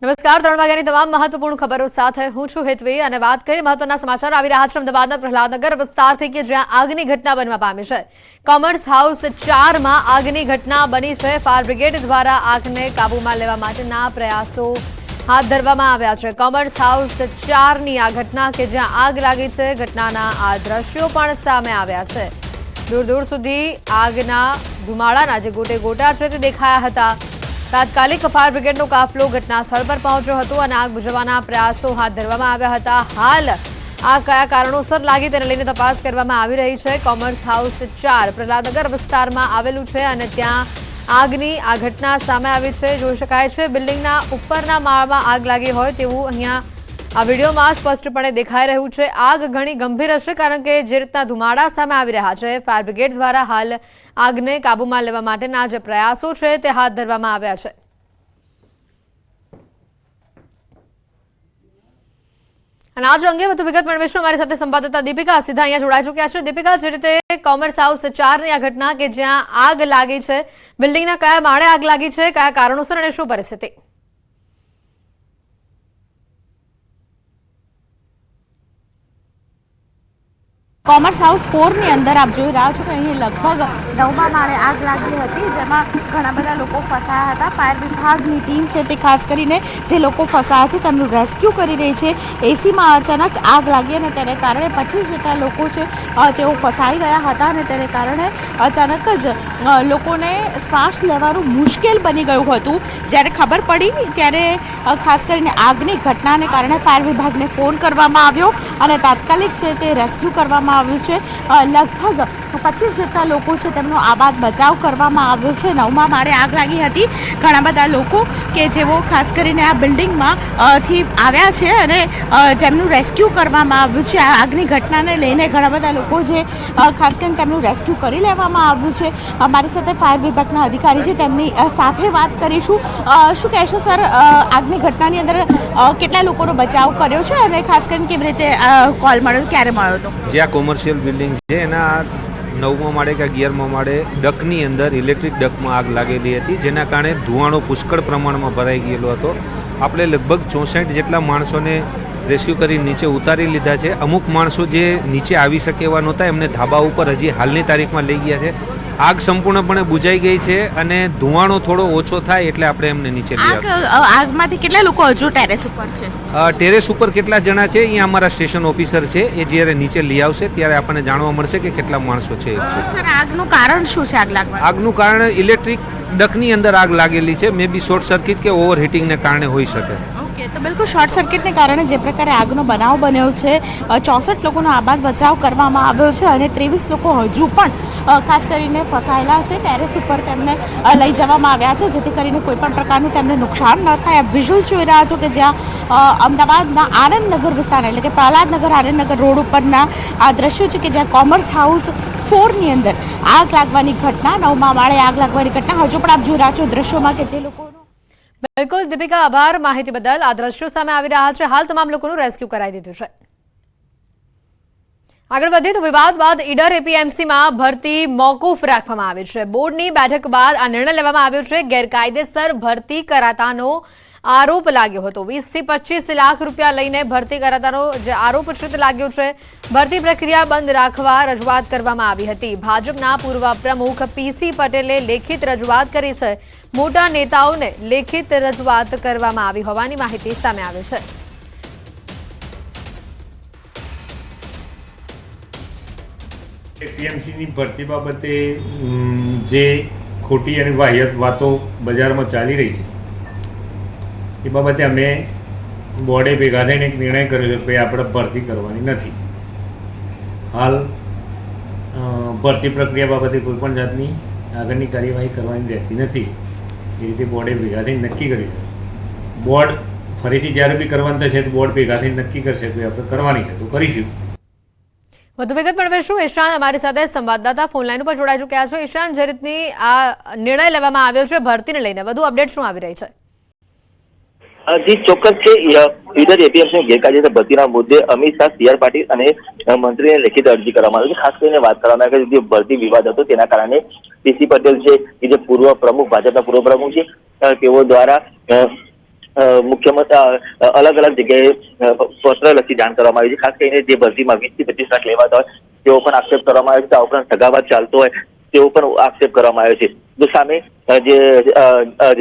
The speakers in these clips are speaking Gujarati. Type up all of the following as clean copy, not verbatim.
નમસ્કાર, 3 વાગ્યાની તમામ મહત્વપૂર્ણ ખબરો સાથે હું છું હેતવી અને વાત કરીએ મહત્વના સમાચાર આવી રહ્યા છે અમદાવાદના પ્રહલાદનગર વિસ્તારથી કે જ્યાં આગની ઘટના બનવા પામી છે। કોમર્સ હાઉસ 4 માં આગની ઘટના બની છે। ફાયર બ્રિગેડ દ્વારા આગને કાબૂમાં લેવા માટેના પ્રયાસો હાથ ધરવામાં આવ્યા છે। કોમર્સ હાઉસ 4 ની આ ઘટના કે જ્યાં આગ લાગી છે, ઘટનાના આ દ્રશ્યો પણ સામે આવ્યા છે। દૂર દૂર સુધી આગના ધુમાડાના જે ગોટે ગોટા છે તે દેખાયા હતા। તાત્કાલિક ફાયર બ્રિગેડનો કાફલો ઘટના સ્થળ પર પહોંચ્યો હતો અને આગ બુઝાવવાના પ્રયાસો હાથ ધરવામાં આવ્યા હતા। હાલ આ કયા કારણોસર લાગી તેને લઈને તપાસ કરવામાં આવી રહી છે। કોમર્સ હાઉસ 4 પ્રહલાદનગર વિસ્તારમાં આવેલું છે અને ત્યાં આગની આ ઘટના સામે આવી છે। જોઈ શકાય છે બિલ્ડિંગના ઉપરના માળમાં આગ લાગી હોય તેવું અહીંયા આ વિડીયોમાં સ્પષ્ટપણે દેખાઈ રહ્યું છે। આગ ઘણી ગંભીર હશે કારણ કે જે રીતના ધુમાડા સામે આવી રહ્યા છે, ફાયર બ્રિગેડ દ્વારા હાલ આગને કાબૂમાં લેવા માટેના જે પ્રયાસો છે તે હાથ ધરવામાં આવ્યા છે। અને આજ અંગે વધુ વિગત મેળવીશું। અમારી સાથે સંવાદદાતા દીપિકા સીધા અહીંયા જોડાઈ ચૂક્યા છે। દીપિકા, જે રીતે કોમર્સ હાઉસ 4 ની આ ઘટના કે જ્યાં આગ લાગી છે, બિલ્ડિંગના કયા માળે આગ લાગી છે, કયા કારણોસર અને શું પરિસ્થિતિ? કોમર્સ હાઉસ 4 ની અંદર આપ જોઈ રહ્યા છો કે અહીં લગભગ 9મા માળે આગ લાગી હતી, જેમાં ઘણા બધા લોકો ફસાયા હતા। ફાયર વિભાગની ટીમ છે તે ખાસ કરીને જે લોકો ફસાયા છે તેમનું રેસ્ક્યુ કરી રહી છે। એસીમાં અચાનક આગ લાગી અને તેને કારણે 25 જેટલા લોકો છે તેઓ ફસાઈ ગયા હતા અને તેને કારણે અચાનક જ લોકોને શ્વાસ લેવાનું મુશ્કેલ બની ગયું હતું। જ્યારે ખબર પડી ત્યારે ખાસ કરીને આગની ઘટનાને કારણે ફાયર વિભાગને ફોન કરવામાં આવ્યો અને તાત્કાલિક છે તે રેસ્ક્યુ કરવામાં આવ્યું છે। લગભગ 25 જેટલા લોકો છે તેમનો આબાદ બચાવ કરવામાં આવ્યો છે। 9મા માળે આગ લાગી હતી। ઘણા બધા લોકો કે જેઓ ખાસ કરીને આ બિલ્ડિંગમાં થી આવ્યા છે અને જેમનું રેસ્ક્યુ કરવામાં આવ્યું છે। આ આગની ઘટનાને લઈને ઘણા બધા લોકો જે ખાસ કરીને તેમનું રેસ્ક્યુ કરી લેવામાં આવ્યું છે। અમારી સાથે ફાયર વિભાગના અધિકારી છે, તેમની સાથે વાત કરીશું। શું કહેશો સર, આગની ઘટનાની અંદર કેટલા લોકોનો બચાવ કર્યો છે અને ખાસ કરીને કેવી રીતે કોલ મળ્યો, ક્યારે મળ્યો હતો? જ્યાં કોમર્શિયલ બિલ્ડિંગ છે એના 9મા માળે કે 11મા માળે ડકની અંદર ઇલેક્ટ્રિક ડકમાં આગ લાગેલી હતી, જેના કારણે ધુવાણો પુષ્કળ પ્રમાણમાં ભરાઈ ગયેલો હતો। આપણે લગભગ 64 જેટલા માણસોને રેસ્ક્યુ કરી નીચે ઉતારી લીધા છે। અમુક માણસો જે નીચે આવી શકે એવા નહોતા એમને ધાબા ઉપર હજી હાલની તારીખમાં લઈ ગયા છે। આગ સંપૂર્ણપણે બુઝાઈ ગઈ છે અને ધુવાણો થોડો ઓછો થાય એટલે આપણે એમને નીચે લઈ આવ્યા। આગમાંથી કેટલા લોકો હજુ ટેરેસ ઉપર છે? ટેરેસ ઉપર કેટલા જણા છે એ અમારા સ્ટેશન ઓફિસર છે, એ જ્યારે નીચે લઈ આવશે ત્યારે આપણને જાણવા મળશે કે કેટલા માણસો છે। સર, આગનું કારણ શું છે? આગનું કારણ ઇલેક્ટ્રિક ડકની અંદર આગ લાગેલી છે। મે બી શોર્ટ સર્કિટ કે ઓવર હીટિંગને કારણે હોઈ શકે। તો બિલકુલ શોર્ટ સર્કિટને કારણે જે પ્રકારે આગનો બનાવ બન્યો છે, 64 લોકોનો આબાદ બચાવ કરવામાં આવ્યો છે અને 23 લોકો હજુ પણ ખાસ કરીને ફસાયેલા છે। ટેરેસ ઉપર તેમને લઈ જવામાં આવ્યા છે જેથી કરીને કોઈ પણ પ્રકારનું તેમને નુકસાન ન થાય। આપ વિઝ્યુઅલ્સ જોઈ રહ્યા છો કે જ્યાં અમદાવાદના આનંદનગર વિસ્તાર એટલે કે પ્રહલાદનગર આનંદનગર રોડ ઉપરના આ દ્રશ્યો છે કે જ્યાં કોમર્સ હાઉસ 4 ની અંદર આગ લાગવાની ઘટના, 9મા માળે આગ લાગવાની ઘટના હજુ પણ આપ જોઈ રહ્યા છો દ્રશ્યોમાં કે જે લોકો બિલકુલ દીપિકા, આભાર માહિતી બદલ। આ દ્રશ્યો સામે આવી રહ્યા છે। હાલ તમામ લોકોનું રેસ્ક્યુ કરાવી દીધું છે। આગળ વધીએ તો વિવાદ બાદ ઈડર એપીએમસીમાં ભરતી મોકૂફ રાખવામાં આવી છે। બોર્ડની બેઠક બાદ આ નિર્ણય લેવામાં આવ્યો છે। ગેરકાયદેસર ભરતી કરાતાનો આરોપ લાગ્યો હતો। 20 થી 25 લાખ રૂપિયા લઈને ભરતી કરાતાનો જે આરોપ છે તે લાગ્યો છે। ભરતી પ્રક્રિયા બંધ રાખવા રજૂઆત કરવામાં આવી હતી। ભાજપના પૂર્વ પ્રમુખ પીસી પટેલે લેખિત રજૂઆત કરી છે। મોટા નેતાઓને લેખિત રજૂઆત કરવામાં આવી હોવાની માહિતી સામે આવી છે। એપીએમસીની ભરતી બાબતે જે ખોટી અને વાહિયાત વાતો બજારમાં ચાલી રહી છે એ બાબતે અમે બોર્ડે ભેગા થઈને એક નિર્ણય કર્યો છે કે આપણે ભરતી કરવાની નથી। હાલ ભરતી પ્રક્રિયા બાબતે કોઈપણ જાતની આગળની કાર્યવાહી કરવાની રહેતી નથી, એ રીતે બોર્ડે ભેગા થઈને નક્કી કર્યું છે। બોર્ડ ફરીથી જ્યારે બી કરવાનું થશે તો બોર્ડ ભેગા થઈને નક્કી કરશે કે આપણે કરવાની છે તો કરીશું। વધુ વિગત મેળવીશું। ઈશાન અમારી સાથે સંવાદદાતા ફોન લાઈન ઉપર જોડાઈ ચૂક્યા છે। ઈશાન, જે રીતની આ નિર્ણય લેવામાં આવ્યો છે ભરતીને લઈને વધુ અપડેટ શું આવી રહી છે? જી ચોક્કસ છે। ઈડર એપીએમસી ગેરકાયદેસર ભરતીના મુદ્દે અમિત શાહ, CR પાટીલ અને મંત્રીને લેખિત અરજી કરવામાં આવી છે। ખાસ કરીને વાત કરવામાં આવે કે જે ભરતી વિવાદ હતો તેના કારણે પીસી પટેલ છે કે જે પૂર્વ પ્રમુખ, ભાજપના પૂર્વ પ્રમુખ છે, તેઓ દ્વારા મુખ્યમંત્રી અલગ અલગ જગ્યાએ પત્ર લખી જાણ કરવામાં આવી છે. ખાસ કરીને જે ભરતીમાં 20 થી 25 લાખ લેવાતા હોય તેઓ પણ આક્ષેપ કરવામાં આવ્યો છે. આ ઉપરાંત સગાવાદ ચાલતો હોય તેવો પણ આક્ષેપ કરવામાં આવ્યો છે. તો સામે જે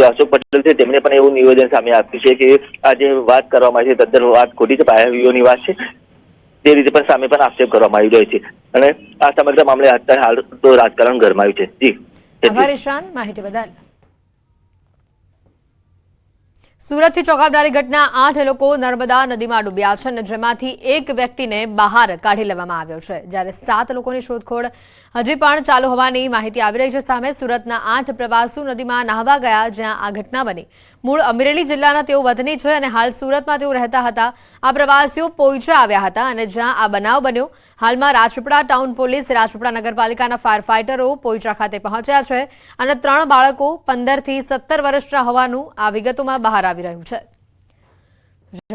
અશોક પટેલ છે તેમણે પણ એવું નિવેદન સામે આપ્યું છે કે આ જે વાત કરવામાં આવી છે તદ્દન વાત ખોટી છે, પાયાવીઓની વાત છે. તે રીતે પણ સામે પણ આક્ષેપ કરવામાં આવી રહ્યો છે અને આ સમગ્ર મામલે અત્યારે હાલ તો રાજકારણ ગરમાયું છે. જી આભાર ઈશાન, માહિતી બદલ. સુરતથી ચોંકાવનારી ઘટના 8 લોકો નર્મદા નદીમાં ડૂબ્યા છે અને જેમાંથી એક વ્યક્તિને બહાર કાઢી લેવામાં આવ્યો છે, જ્યારે 7 લોકોની શોધખોળ હજી પણ ચાલુ હોવાની માહિતી આવી રહી છે. સામે સુરતના 8 પ્રવાસીઓ નદીમાં નહાવા ગયા જ્યાં આ ઘટના બની. મૂળ અમરેલી જિલ્લાના તેઓ વતની છે અને હાલ સુરતમાં તેઓ રહેતા હતા. આ પ્રવાસીઓ પોઈચા આવ્યા હતા અને જ્યાં આ બનાવ બન્યો હાલમાં રાજપીપળા ટાઉન પોલીસ, રાજપીપળા નગરપાલિકાના ફાયર ફાઇટરો પોઈચા ખાતે પહોંચ્યા છે અને 3 બાળકો 15 થી 17 વર્ષના હોવાનું આ વિગતોમાં બહાર આવી રહ્યું છે.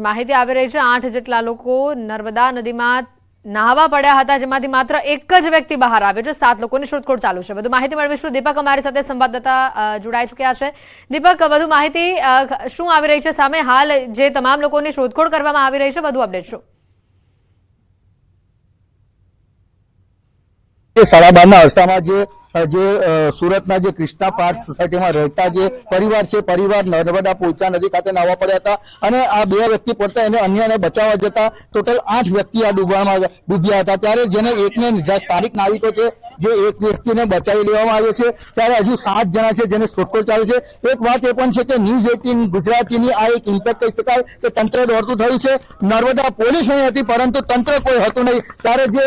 માહિતી આવી રહી છે 8 જેટલા લોકો નર્મદા નદીમાં નહાવા પડ્યા હતા, જેમાંથી માત્ર એક જ વ્યક્તિ બહાર આવ્યો છે. 7 લોકોની શોધખોળ ચાલુ છે. વધુ માહિતી મેળવીશું. દીપક અમારી સાથે સંવાદદાતા જોડાઈ ચૂક્યા છે. દીપક, વધુ માહિતી શું આવી રહી છે સામે? હાલ જે તમામ લોકોની શોધખોળ કરવામાં આવી રહી છે, વધુ અપડેટ શું? 12:30 અરસામાં જે સુરતના જે ક્રિષ્ના પાર્ક સોસાયટીમાં રહેતા જે પરિવાર છે, પરિવાર નર્મદા પોઈચા નદી ખાતે નાહવા પડ્યા હતા અને આ 2 વ્યક્તિ પડતા એને અન્યને બચાવવા જતા ટોટલ 8 વ્યક્તિ આ ડૂબ્યા હતા. ત્યારે જેને એકને સ્થાનિક નાવિકો છે જે એક વ્યક્તિને બચાવી લેવામાં આવ્યો છે, ત્યારે હજુ 7 જણા છે જેને શોધખોળ ચાલુ છે. એક વાત એ પણ છે કે ન્યૂઝ 18 ગુજરાતીની આ એક ઇમ્પેક્ટ કહી શકાય કે તંત્ર દોડતું થયું છે. નર્મદા પોલીસ નહીં હતી પરંતુ તંત્ર કોઈ હતું નહીં. ત્યારે જે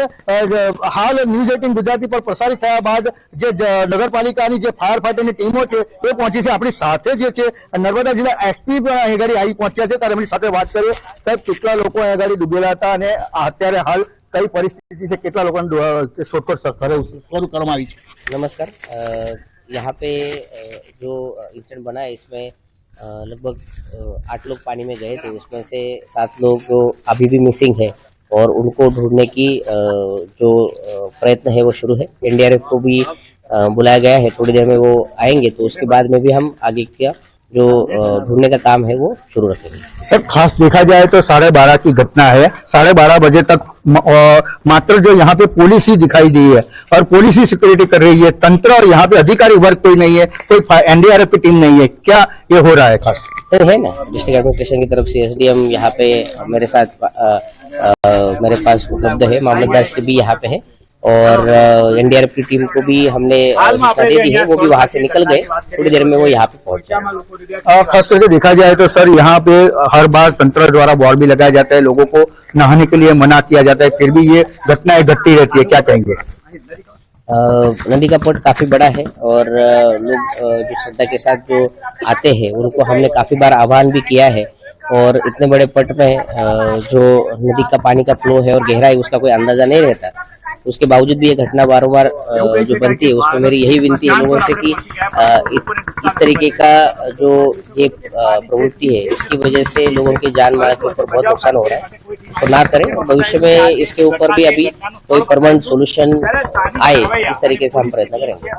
હાલ ન્યૂઝ 18 ગુજરાતી પર પ્રસારિત થયા બાદ જે નગરપાલિકાની જે ફાયર ફાઈટરની ટીમો છે એ પહોંચી છે. આપણી સાથે જે છે નર્મદા જિલ્લા એસપી પણ અહીં આગળ આવી પહોંચ્યા છે. ત્યારે એમની સાથે વાત કરીએ. સાહેબ, કેટલા લોકો અહીં આગળ ડૂબેલા હતા અને અત્યારે હાલ कई परिस्थिति से कितना लोगों ने शोधखोळ शुरू કરવામાં આવી છે? नमस्कार। यहाँ पे जो इंसिडेंट बना है इसमें लगभग 8 लोग पानी में गए थे, उसमें से 7 लोग अभी भी मिसिंग है और उनको ढूंढने की जो प्रयत्न है वो शुरू है। एनडीआरएफ को भी बुलाया गया है, थोड़ी देर में वो आएंगे तो उसके बाद में भी हम आगे का जो ढूंढने का काम है वो शुरू रखेंगे। सर, खास देखा जाए तो 12:30 की घटना है। 12:30 बजे तक मात्र जो यहाँ पे पुलिस ही दिखाई दी है और पुलिस ही सिक्योरिटी कर रही है। तंत्र और यहाँ पे अधिकारी वर्ग कोई नहीं है, कोई एनडीआरएफ की टीम नहीं है। क्या ये हो रहा है? खास तो है ना, डिस्ट्रिक्ट एडमिनिस्ट्रेशन की तरफ से एसडीएम यहाँ पे मेरे साथ मेरे पास उपलब्ध है, मामलतदार श्री भी यहाँ पे है और एनडीआरएफ की टीम को भी हमने सूचना दे दी है, वो भी वहाँ से निकल गए, थोड़ी देर में वो यहाँ पे पहुँच जाए। खास करके देखा जाए तो सर यहाँ पे हर बार तंत्र द्वारा बोर्ड भी लगाया जाता है, लोगों को नहाने के लिए मना किया जाता है, फिर भी ये घटनाएं घटती रहती है। क्या कहेंगे? नदी का पट काफी बड़ा है और लोग जो श्रद्धा के साथ जो आते हैं उनको हमने काफी बार आह्वान भी किया है और इतने बड़े पट में जो नदी का पानी का फ्लो है और गहराई उसका कोई अंदाजा नहीं रहता, उसके बावजूद भी ये घटना बार-बार जो बनती है उसमें मेरी यही विनती है लोगों से कि इस तरीके का जो ये प्रवृत्ति है इसकी वजह से लोगों की जान माल के ऊपर बहुत नुकसान हो रहा है, तो ना करें। भविष्य में इसके ऊपर भी अभी कोई परमानेंट सोल्यूशन आए इस तरीके से हम प्रयत्न करेंगे।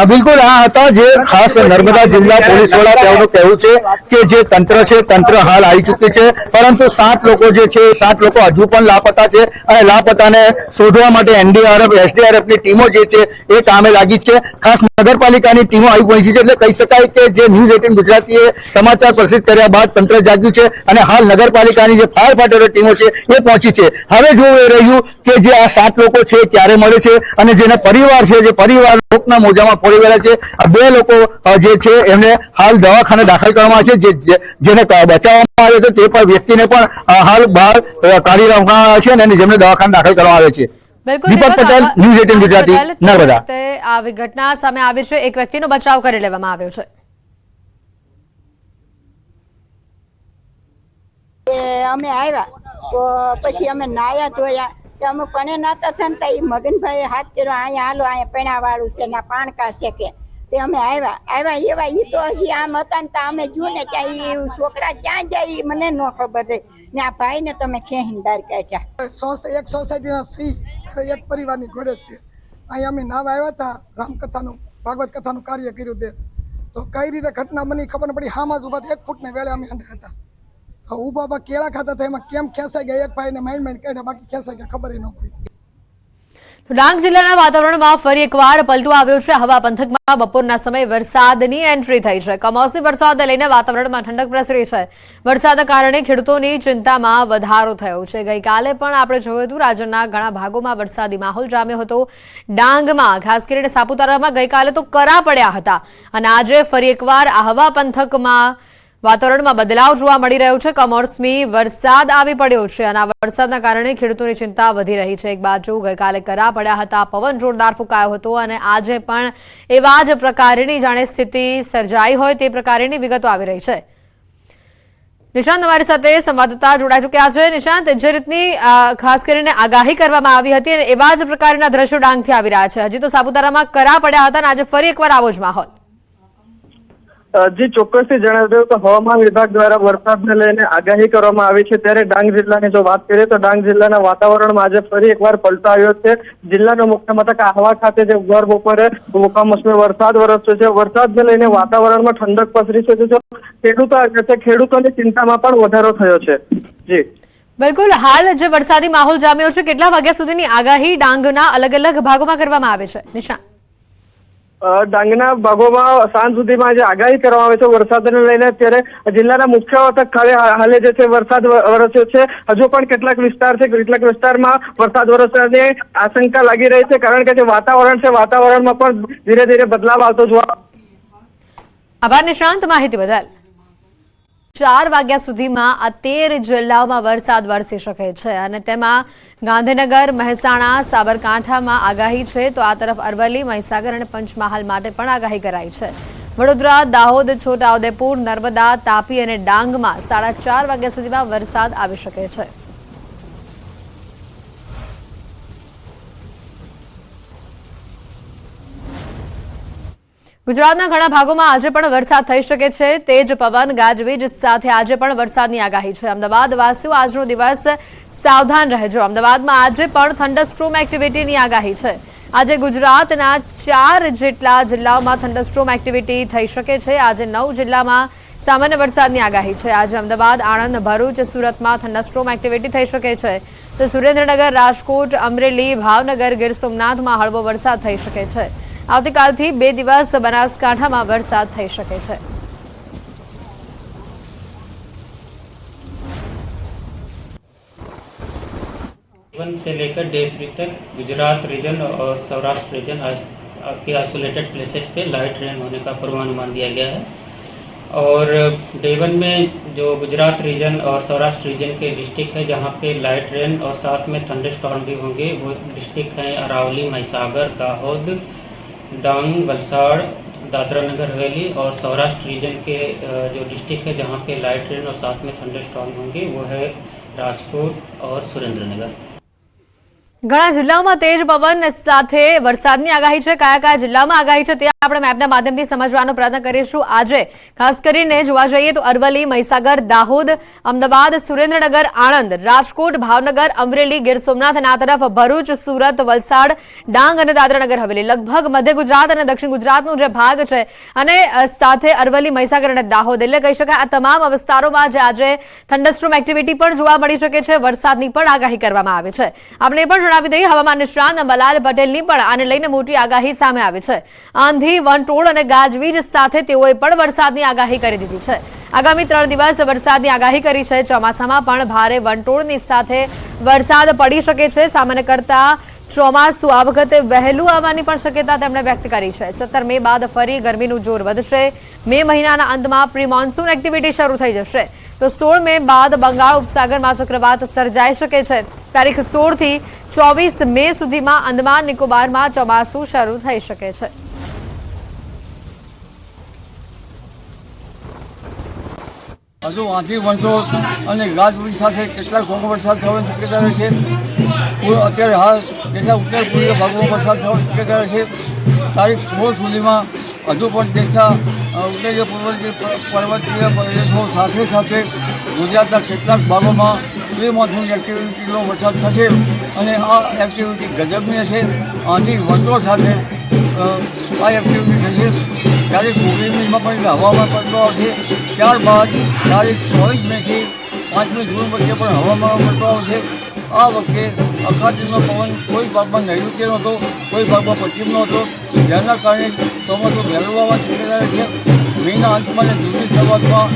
बिल्कुल आ હતા જે ખાસ નર્મદા જિલ્લા પોલીસ વડા તેઓનું કહેવું છે કે જે તંત્ર છે તંત્ર હાલ આવી ચૂકી છે, પરંતુ 7 લોકો જે છે 7 લોકો હજુ પણ લાપતા છે અને લાપતાને શોધવા માટે એનડીઆરએફ એસડીઆરએફ ની ટીમો જે છે એ કામે લાગી છે। ખાસ નગરપાલિકાની ટીમો આવી પહોંચી છે, એટલે કહી શકાય કે જે ન્યૂઝ 18 ગુજરાતીએ સમાચાર પ્રસિદ્ધ કર્યા બાદ તંત્ર જાગ્યું છે અને હાલ નગરપાલિકાની જે ફાયર ફાઈટર ટીમો છે એ પહોંચી છે। હવે જોવું એ રહ્યું કે જે આ 7 લોકો છે ક્યારે મળે છે અને જેના પરિવાર છે જે પરિવાર લોકના મોજામાં પડી ગયેલા છે, આ 2 લોકો જે છે એમને હાલ દવાખાને દાખલ કરવામાં આવે છે, જેને બચાવવામાં આવ્યો છે તે પણ વ્યક્તિને પણ હાલ બહાર કાઢી લેવામાં આવે છે અને જેમને દવાખાને દાખલ કરવામાં આવે છે। દીપક પટેલ, ન્યૂઝ 18 ગુજરાતી, નર્મદા। આ ઘટના સામે આવી છે, એક વ્યક્તિનો બચાવ કરી લેવામાં આવ્યો છે। અમે આવ્યા તો પછી અમે નાયા ધોયા, અમે કણે નાતા હતા ને એ મગનભાઈ હાથ કર્યો, અહીંયા હાલો અહીંયા પેણાવાળું છે ને પાણકા છે કે તે અમે આવ્યા એવા એ તો હજી આમ હતા ને અમે જોયું ને કે એ છોકરા ક્યાં જાય એ મને ન ખબર રહી ને આ ભાઈને તમે ખેહીને બહાર કાઢ્યા। એક સોસાયટીના સિંહ એક પરિવારની ઘોડે છે, અહીંયા અમે નાવા આવ્યા હતા, રામકથાનું ભાગવત કથાનું કાર્ય કર્યું તે તો કઈ રીતે ઘટના બની ખબર ન પડી. હામાં જ ઊભા હતા, 1 ફૂટને વેળે અમે અંદર હતા. ઊભા કેળા ખાતા હતા, એમાં કેમ ખેંચાઈ ગયા, એક ભાઈને માઇન્ડ કાઢ્યા, બાકી ખેંચાઈ ગયા ખબર ન પડી. ડાંગ જિલ્લાના વાતાવરણમાં ફરી એકવાર પલટો આવ્યો છે. હવા પંથકમાં બપોરના સમયે વરસાદની એન્ટ્રી થઈ છે. કમોસમી વરસાદને લઈને વાતાવરણમાં ઠંડક પ્રસરી છે. વરસાદના કારણે ખેડૂતોની ચિંતામાં વધારો થયો છે. ગઈકાલે પણ આપણે જોયું હતું, રાજ્યના ઘણા ભાગોમાં વરસાદી માહોલ જામ્યો હતો. ડાંગમાં ખાસ કરીને સાપુતારામાં ગઈકાલે તો કરા પડ્યા હતા અને આજે ફરી એકવાર આ હવા પંથકમાં વાતાવરણમાં બદલાવ જોવા મળી રહ્યો છે. કમોસમી વરસાદ આવી પડ્યો છે અને આ વરસાદના કારણે ખેડૂતોની ચિંતા વધી રહી છે. એક બાજુ ગઈકાલે કરા પડ્યા હતા, પવન જોરદાર ફૂંકાયો હતો અને આજે પણ એવા જ પ્રકારની જાણે સ્થિતિ સર્જાઈ હોય તે પ્રકારની વિગતો આવી રહી છે. નિશાંત અમારી સાથે સંવાદદાતા જોડાઈ ચૂક્યા છે. નિશાંત, જે રીતની ખાસ કરીને આગાહી કરવામાં આવી હતી અને એવા જ પ્રકારના દ્રશ્યો ડાંગથી આવી રહ્યા છે. હજી તો સાપુતારામાં કરા પડ્યા હતા અને આજે ફરી એકવાર આવો જ માહોલ. જી, ચોક્કસથી જણાવી દઉં તો હવામાન વિભાગ દ્વારા વરસાદને લઈને આગાહી કરવામાં આવી છે. ત્યારે ડાંગ જિલ્લાની જો વાત કરીએ તો ડાંગ જિલ્લાના વાતાવરણમાં આજે ફરી એકવાર પલટો આવ્યો છે. જિલ્લાનો મુખ્ય મથક આહવા ખાતે જે ભર બપોરે કમોસમી વરસાદ વરસ્યો છે. વરસાદને લઈને વાતાવરણમાં ઠંડક પસરી છે. જો ખેડૂતોની ચિંતામાં પણ વધારો થયો છે. જી બિલકુલ, હાલ જે વરસાદી માહોલ જામ્યો છે, કેટલા વાગ્યા સુધીની આગાહી ડાંગના અલગ અલગ ભાગોમાં કરવામાં આવે છે? નિશાંત, ડાંગના ભાગોમાં સાંજ સુધીમાં જે આગાહી કરવામાં આવે છે વરસાદને લઈને, ત્યારે જિલ્લાના મુખ્ય મથક હાલે જે છે વરસાદ વરસ્યો છે. હજુ પણ કેટલાક વિસ્તાર છે, કેટલાક વિસ્તારમાં વરસાદ વરસવાની આશંકા લાગી રહી છે, કારણ કે જે વાતાવરણ છે વાતાવરણમાં પણ ધીરે ધીરે બદલાવ આવતો જોવા. આભાર નિશાંત, માહિતી બદલ. 4 વાગ્યા સુધીમાં આ 13 જિલ્લાઓમાં વરસાદ વરસી શકે છે અને તેમાં ગાંધીનગર, મહેસાણા, સાબરકાંઠામાં આગાહી છે. તો આ તરફ અરવલ્લી, મહીસાગર અને પંચમહાલ માટે પણ આગાહી કરાઈ છે. વડોદરા, દાહોદ, છોટાઉદેપુર, નર્મદા, તાપી અને ડાંગમાં 4:30 વાગ્યા સુધીમાં વરસાદ આવી શકે છે. ગુજરાતના ઘણા ભાગોમાં આજે પણ વરસાદ થઈ શકે છે. તેજ પવન, ગાજવીજ સાથે આજે પણ વરસાદની આગાહી છે. અમદાવાદ વાસીઓ આજનો દિવસ સાવધાન રહેજો. અમદાવાદમાં આજે પણ થંડરસ્ટ્રોમ એક્ટિવિટીની આગાહી છે. આજે ગુજરાતના 4 જેટલા જિલ્લાઓમાં થંડરસ્ટ્રોમ એક્ટિવિટી થઈ શકે છે. આજે 9 જિલ્લામાં સામાન્ય વરસાદની આગાહી છે. આજે અમદાવાદ, આણંદ, ભરૂચ, સુરતમાં થંડરસ્ટ્રોમ એક્ટિવિટી થઈ શકે છે. તો સુરેન્દ્રનગર, રાજકોટ, અમરેલી, ભાવનગર, ગીર સોમનાથમાં હળવો વરસાદ થઈ શકે છે. આવતીકાલથી 2 દિવસ બનાસકાંઠામાં વરસાદ થઈ શકે છે. से लेकर डे 3 तक गुजरात रीजन और सौराष्ट्र रीजन के आइसोलेटेड प्लेसेस पे लाइट रेन होने का पूर्वानुमान दिया गया है. और डे 1 में जो गुजरात रीजन और सौराष्ट्र रीजन के डिस्ट्रिक्ट है जहाँ पे लाइट रेन और साथ में थंडरस्टॉर्म भी होंगे, वो डिस्ट्रिक्ट हैं अरावली, महिसागर, दाहोद, डांग, वलसाड़, दादरा नगर हवेली. और सौराष्ट्र रीजन के जो डिस्ट्रिक्ट है जहाँ पे लाइट रेन और साथ में थंडरस्टॉर्म होंगे वो है राजकोट और सुरेंद्रनगर. ઘણા જિલ્લાઓમાં તેજ પવન સાથે વરસાદની આગાહી છે. કયા કયા જિલ્લામાં આગાહી છે તે આપણે મેપના માધ્યમથી સમજવાનો પ્રયત્ન કરીશું. આજે ખાસ કરીને જોવા જઈએ તો અરવલ્લી, મહીસાગર, દાહોદ, અમદાવાદ, સુરેન્દ્રનગર, આણંદ, રાજકોટ, ભાવનગર, અમરેલી, ગીર સોમનાથ અને આ તરફ ભરૂચ, સુરત, વલસાડ, ડાંગ અને દાદરાનગર હવેલી, લગભગ મધ્ય ગુજરાત અને દક્ષિણ ગુજરાતનો જે ભાગ છે અને સાથે અરવલ્લી, મહીસાગર અને દાહોદ, એટલે કહી શકાય આ તમામ વિસ્તારોમાં જે આજે થંડરસ્ટ્રોમ એક્ટિવિટી પણ જોવા મળી શકે છે. વરસાદની પણ આગાહી કરવામાં આવી છે. આપણે પણ જણાવી દઈએ, હવામાન નિષ્ણાત અંબાલાલ પટેલની પણ આને લઈને મોટી આગાહી સામે આવી છે. આંધી, વંટોળ અને ગાજવીજ સાથે તેઓએ પણ વરસાદની આગાહી કરી દીધી છે. આગામી 3 દિવસ વરસાદની આગાહી કરી છે. ચોમાસામાં પણ ભારે વંટોળની સાથે વરસાદ પડી શકે છે. સામાન્ય કરતા ચોમાસું આ વખતે વહેલું આવવાની પણ શક્યતા તેમણે વ્યક્ત કરી છે. 17 મે બાદ ફરી ગરમીનું જોર વધશે. મે મહિનાના અંતમાં પ્રી મોન્સૂન એક્ટિવિટી શરૂ થઈ જશે. તો 16 મે બાદ બંગાળ ઉપસાગરમાં ચક્રવાત સર્જાઈ શકે છે. તારીખ 16 થી 24 મે સુધીમાં અંદમાન નિકોબારમાં ચોમાસું શરૂ થઈ શકે છે. હજુ આંધી, વંટોળ અને ગાજવીજ સાથે કેટલાક ભાગોમાં વરસાદ થવાની શક્યતા રહે છે. અત્યારે હાલ દેશના ઉત્તર પૂર્વીય ભાગોમાં વરસાદ થવાની શક્યતા રહે છે. તારીખ 16 સુધીમાં હજુ પણ દેશના ઉત્તરીય પર્વતીય પ્રદેશો સાથે સાથે ગુજરાતના કેટલાક ભાગોમાં પ્રી મોન્સૂન એક્ટિવિટીનો વરસાદ થશે અને આ એક્ટિવિટી ગજબની હશે. આંધી, વંટોળ સાથે આ એક્ટિવિટી થશે. તારીખ 19 મેમાં પણ હવામાન પલટો આવશે. ત્યારબાદ તારીખ 24 મેથી 5મી જૂન વચ્ચે પણ હવામાન પલટો આવશે. આ વખતે અખાતીનો પવન કોઈ ભાગમાં નૈઋત્યનો હતો, કોઈ ભાગમાં પશ્ચિમનો હતો. જેના કારણે ચોમાસું વહેલું આવવાની શક્યતા છે. મેના અંતમાં અને જૂનની શરૂઆતમાં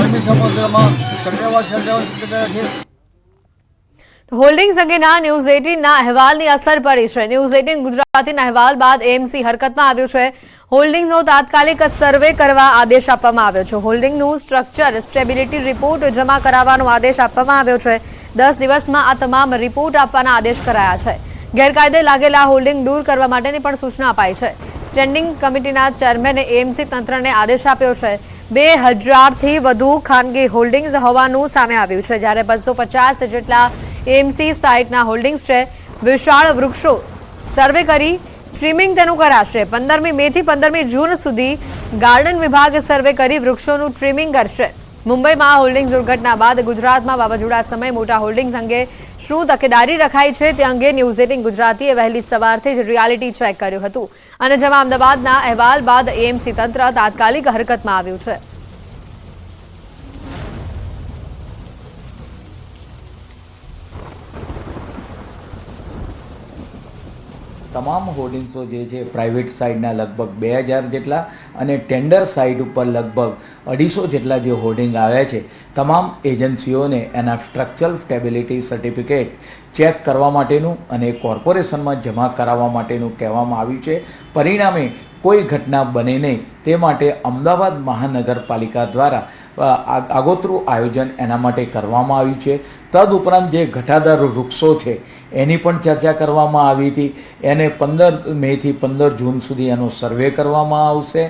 અરબી સમુદ્રમાં ચક્રવાત સર્જાવાની શક્યતા છે. હોલ્ડિંગ્સ અંગેના ન્યૂઝ 18ના અહેવાલની અસર પડી છે. ન્યૂઝ 18 ગુજરાતીના અહેવાલ બાદ એએમસી હરકતમાં આવ્યું છે. હોલ્ડિંગ્સનો તાત્કાલિક સર્વે કરવા આદેશ આપવામાં આવ્યો છે. હોલ્ડિંગનું સ્ટ્રક્ચર સ્ટેબિલિટી રિપોર્ટ જમા કરાવવાનો આદેશ આપવામાં આવ્યો છે. 10 દિવસમાં આ તમામ રિપોર્ટ આપવાના આદેશ કરાયા છે. ગેરકાયદે લાગેલા હોલ્ડિંગ દૂર કરવા માટેની પણ સૂચના અપાઈ છે. સ્ટેન્ડિંગ કમિટીના ચેરમેને એએમસી તંત્રને આદેશ આપ્યો છે. 2000થી વધુ ખાનગી હોલ્ડિંગ્સ હોવાનું સામે આવ્યું છે, જ્યારે 250 જેટલા એએમસી સાઇટના હોલ્ડિંગ્સ છે. વિશાળ વૃક્ષો સર્વે કરી ટ્રીમિંગ તેનું કરાશે. 15મી મેથી 15મી જૂન સુધી ગાર્ડન વિભાગ સર્વે કરી વૃક્ષોનું ટ્રીમિંગ કરશે. મુંબઈમાં હોલ્ડિંગ્સ દુર્ઘટના બાદ ગુજરાતમાં વાવાઝોડા સમયે મોટા હોલ્ડિંગ્સ અંગે શું તકેદારી રખાઈ છે તે અંગે ન્યૂઝ 18 ગુજરાતીએ વહેલી સવારથી જ રિયાલિટી ચેક કર્યું હતું, અને જેમાં અમદાવાદના અહેવાલ બાદ એએમસી તંત્ર તાત્કાલિક હરકતમાં આવ્યું છે. તમામ હોર્ડિંગ્સો જે છે પ્રાઇવેટ સાઇડના લગભગ 2000 જેટલા અને ટેન્ડર સાઇડ ઉપર લગભગ 250 જેટલા જે હોર્ડિંગ આવ્યા છે, તમામ એજન્સીઓને એના સ્ટ્રક્ચરલ સ્ટેબિલિટી સર્ટિફિકેટ ચેક કરવા માટેનું અને કોર્પોરેશનમાં જમા કરાવવા માટેનું કહેવામાં આવ્યું છે. પરિણામે કોઈ ઘટના બને નહીં તે માટે અમદાવાદ મહાનગરપાલિકા દ્વારા આગોતરું આયોજન એના માટે કરવામાં આવ્યું છે. તદુપરાંત જે ઘટાદાર વૃક્ષો છે એની પણ ચર્ચા કરવામાં આવી હતી. એને 15 મેથી 15 જૂન સુધી એનો સર્વે કરવામાં આવશે.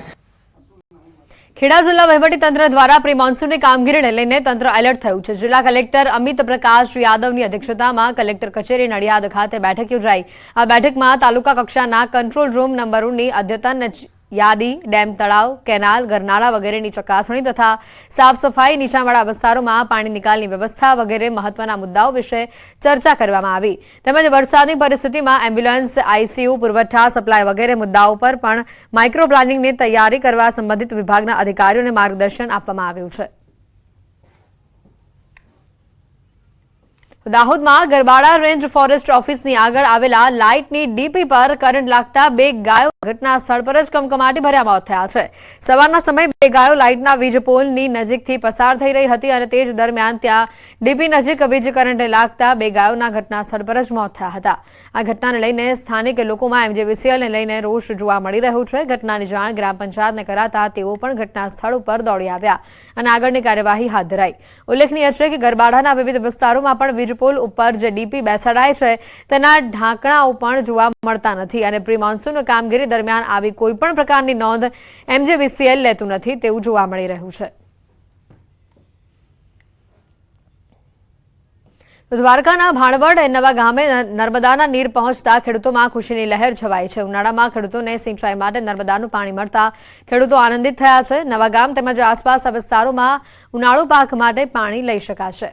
ખેડા જિલ્લા વહીવટીતંત્ર દ્વારા પ્રી મોન્સૂનની કામગીરીને લઈને તંત્ર એલર્ટ થયું છે. જિલ્લા કલેક્ટર અમિત પ્રકાશ યાદવની અધ્યક્ષતામાં કલેક્ટર કચેરી નડિયાદ ખાતે બેઠક યોજાઈ. આ બેઠકમાં તાલુકા કક્ષાના કંટ્રોલ રૂમ નંબરોની અદ્યતન યાદી, ડેમ, તળાવ, કેનાલ, ગરનાળા વગેરેની ચકાસણી તથા સાફ સફાઈ, નીચાણવાળા વિસ્તારોમાં પાણી નિકાલની વ્યવસ્થા વગેરે મહત્વના મુદ્દાઓ વિશે ચર્ચા કરવામાં આવી. તેમજ વરસાદની પરિસ્થિતિમાં એમ્બ્યુલન્સ, આઈસીયુ, પુરવઠા, સપ્લાય વગેરે મુદ્દાઓ પર પણ માઇક્રો પ્લાનિંગની તૈયારી કરવા સંબંધિત વિભાગના અધિકારીઓને માર્ગદર્શન આપવામાં આવ્યું છે. દાહોદમાં ગરબાડા રેન્જ ફોરેસ્ટ ઓફિસની આગળ આવેલા લાઇટની ડીપી પર કરંટ લાગતા 2 ગાયો ઘટના સ્થળ પર જ કમકમાટી ભર્યા મોત થયા છે. સવારના સમયે 2 ગાયો લાઇટના વીજ પોલની નજીકથી પસાર થઈ રહી હતી અને તે જ દરમિયાન ત્યાં ડીપી નજીક વીજ કરંટે લાગતા 2 ગાયોના ઘટના સ્થળ પર જ મોત થયા હતા. આ ઘટનાને લઈને સ્થાનિક લોકોમાં એમજીવીસીએલને લઈને રોષ જોવા મળી રહ્યો છે. ઘટનાની જાણ ગ્રામ પંચાયતને કરાતા તેઓ પણ ઘટના સ્થળ ઉપર દોડી આવ્યા અને આગળની કાર્યવાહી હાથ ધરાઈ. ઉલ્લેખનીય છે કે ગરબાડાના વિવિધ વિસ્તારોમાં પણ વીજ પોલ ઉપર જે ડીપી બેસાડાય છે તેના ઢાંકણાઓ પણ જોવા મળતા નથી અને પ્રી મોન્સૂન કામગીરી દરમિયાન આવી કોઈ પણ પ્રકારની નોંધ એમજીવીસીએલ લેતું નથી તેવું જોવા મળી રહ્યું છે. દ્વારકાના ભાણવડ નવા ગામે નર્મદાના નીર પહોંચતા ખેડૂતોમાં ખુશીની લહેર છવાઈ છે. ઉનાળામાં ખેડૂતોને સિંચાઈ માટે નર્મદાનું પાણી મળતા ખેડૂતો આનંદિત થયા છે. નવા ગામ તેમજ આસપાસના વિસ્તારોમાં ઉનાળુ પાક માટે પાણી લઈ શકાશે.